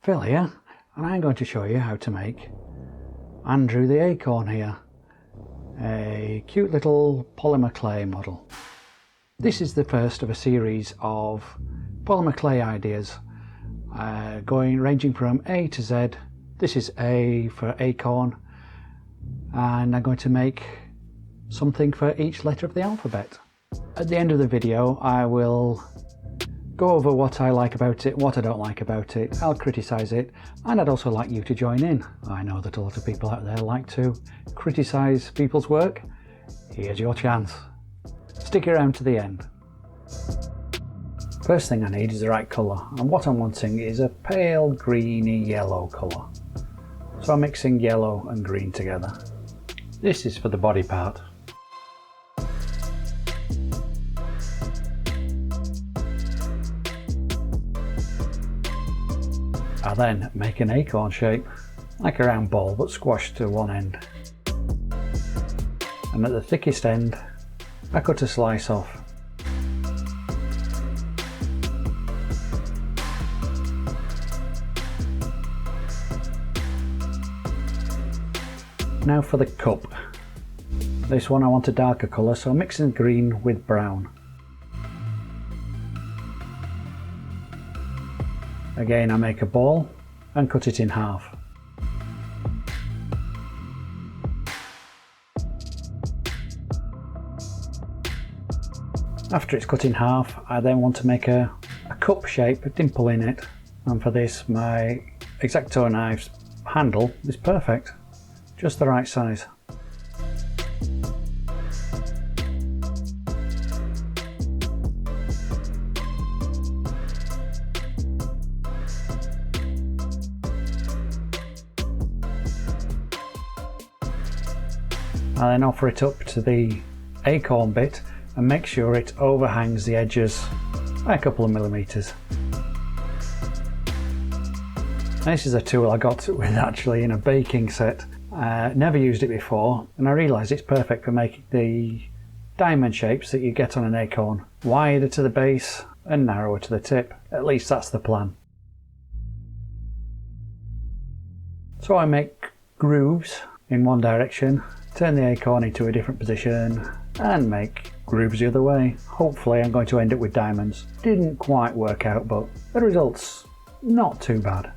Phil here, and I'm going to show you how to make Andrew the Acorn here, a cute little polymer clay model. This is the first of a series of polymer clay ideas ranging from A to Z. This is A for acorn, and I'm going to make something for each letter of the alphabet. At the end of the video I will go over what I like about it, what I don't like about it. I'll criticise it, and I'd also like you to join in. I know that a lot of people out there like to criticise people's work. Here's your chance. Stick around to the end. First thing I need is the right colour, and what I'm wanting is a pale greeny yellow colour. So I'm mixing yellow and green together. This is for the body part. I then make an acorn shape, like a round ball but squashed to one end. And at the thickest end, I cut a slice off. Now for the cup. This one I want a darker colour, so I'm mixing green with brown. Again, I make a ball and cut it in half. After it's cut in half, I then want to make a cup shape, a dimple in it, and for this my X-Acto knife's handle is perfect, just the right size. I then offer it up to the acorn bit and make sure it overhangs the edges by a couple of millimetres. This is a tool I got with actually in a baking set. Never used it before, and I realised it's perfect for making the diamond shapes that you get on an acorn. Wider to the base and narrower to the tip. At least that's the plan. So I make grooves in one direction, turn the acorn into a different position and make grooves the other way. Hopefully I'm going to end up with diamonds. Didn't quite work out, but the result's not too bad.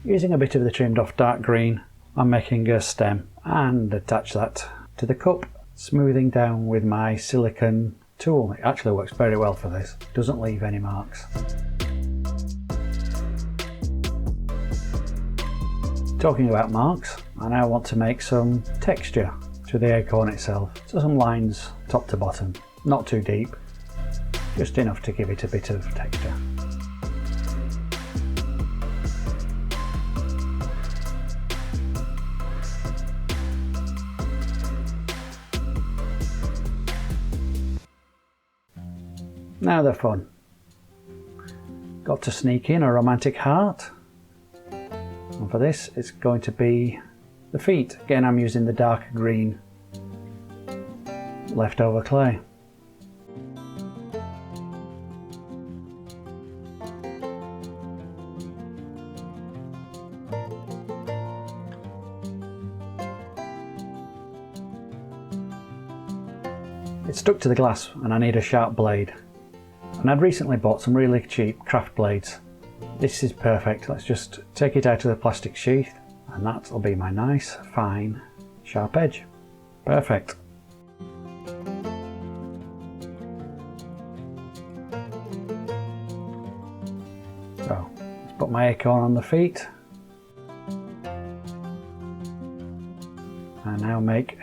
Using a bit of the trimmed off dark green, I'm making a stem and attach that to the cup, smoothing down with my silicone tool. It actually works very well for this, doesn't leave any marks. Talking about marks, I now want to make some texture to the acorn itself. So some lines top to bottom, not too deep, just enough to give it a bit of texture. Now they're fun. Got to sneak in a romantic heart, and for this it's going to be the feet. Again, I'm using the dark green leftover clay. It's stuck to the glass and I need a sharp blade. And I'd recently bought some really cheap craft blades. This is perfect. Let's just take it out of the plastic sheath and that'll be my nice, fine, sharp edge. Perfect. So, let's put my acorn on the feet. And now make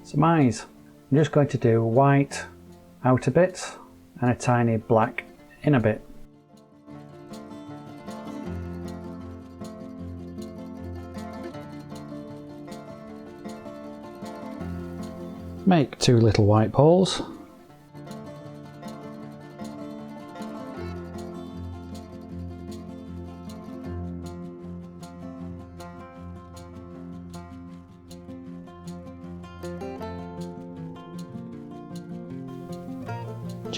some eyes. I'm just going to do white outer bits and a tiny black inner bit. Make two little white balls.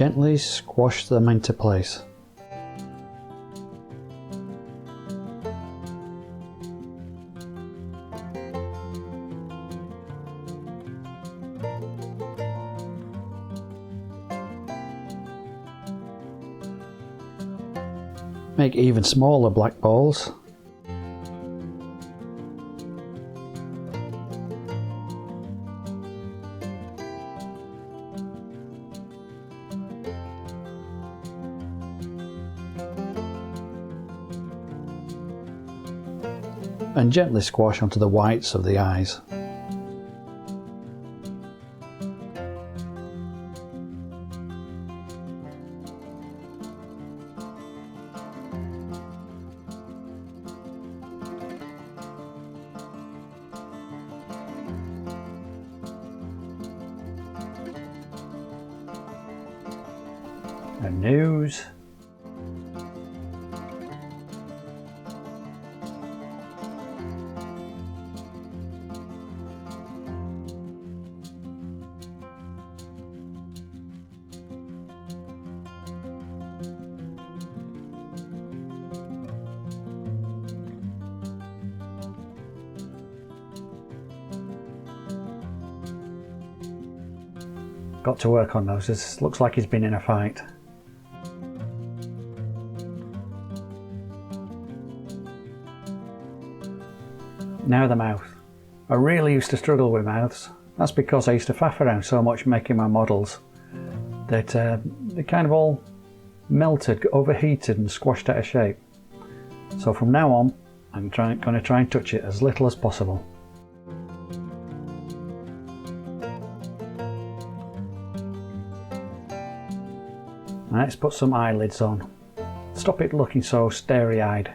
gently squash them into place. Make even smaller black balls. And gently squash onto the whites of the eyes. A nose. Got to work on those. This looks like he's been in a fight. Now the mouth. I really used to struggle with mouths. That's because I used to faff around so much making my models that they kind of all melted, overheated and squashed out of shape. So from now on I'm going to try and touch it as little as possible. Let's put some eyelids on. Stop it looking so starey-eyed.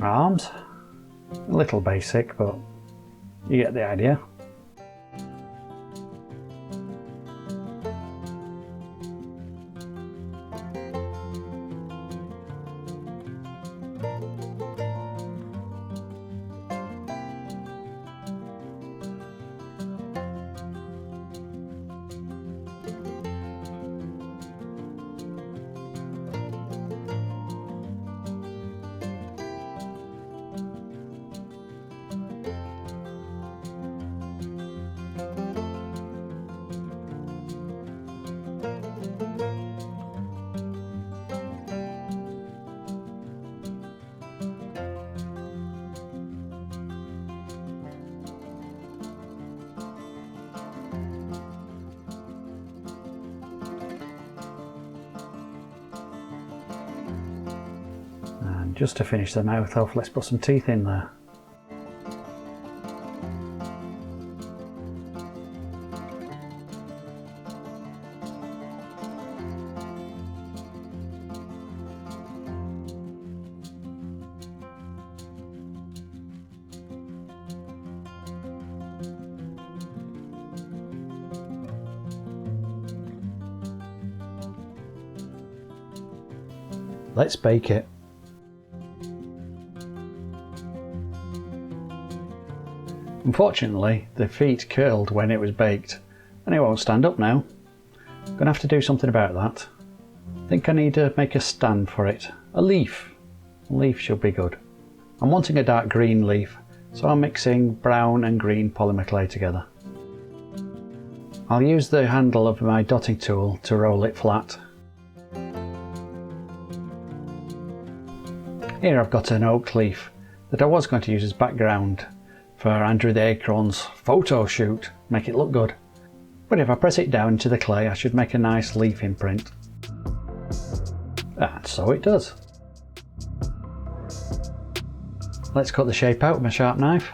Arms, a little basic, but you get the idea. And just to finish the mouth off, let's put some teeth in there. Let's bake it. Unfortunately, the feet curled when it was baked, and it won't stand up now. I'm going to have to do something about that. I think I need to make a stand for it. A leaf. A leaf should be good. I'm wanting a dark green leaf, so I'm mixing brown and green polymer clay together. I'll use the handle of my dotting tool to roll it flat. Here I've got an oak leaf that I was going to use as background for Andrew the Acorn's photo shoot, make it look good. But if I press it down into the clay, I should make a nice leaf imprint. And so it does. Let's cut the shape out with my sharp knife.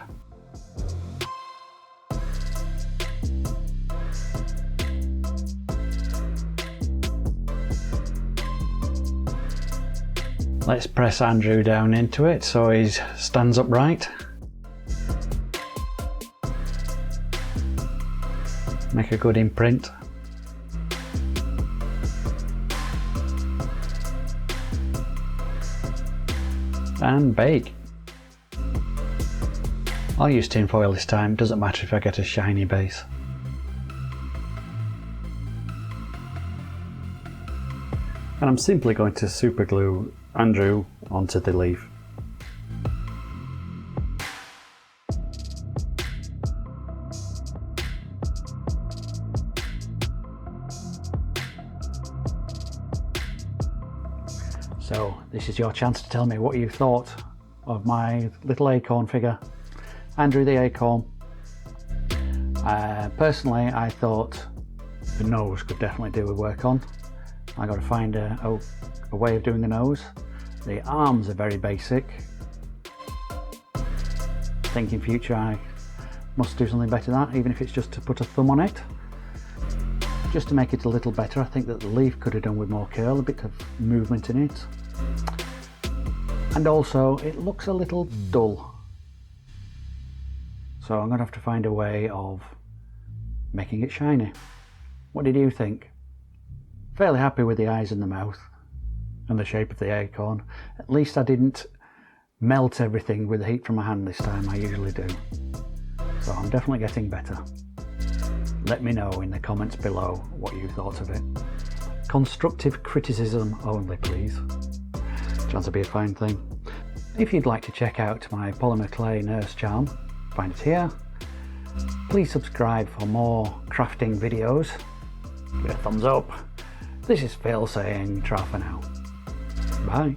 Let's press Andrew down into it so he stands upright. Make a good imprint. And bake. I'll use tin foil this time, doesn't matter if I get a shiny base. And I'm simply going to super glue Andrew onto the leaf. So this is your chance to tell me what you thought of my little acorn figure, Andrew the Acorn. Personally, I thought the nose could definitely do with work on. I got to find a way of doing the nose. The arms are very basic. I think in future I must do something better than that, even if it's just to put a thumb on it. Just to make it a little better, I think that the leaf could have done with more curl, a bit of movement in it. And also, it looks a little dull. So I'm going to have to find a way of making it shiny. What did you think? Fairly happy with the eyes and the mouth and the shape of the acorn. At least I didn't melt everything with the heat from my hand this time, I usually do. So I'm definitely getting better. Let me know in the comments below what you thought of it. Constructive criticism only, please. Chance to be a fine thing. If you'd like to check out my polymer clay nurse charm, find it here. Please subscribe for more crafting videos. Give it a thumbs up. This is Phil saying ta for now. Bye.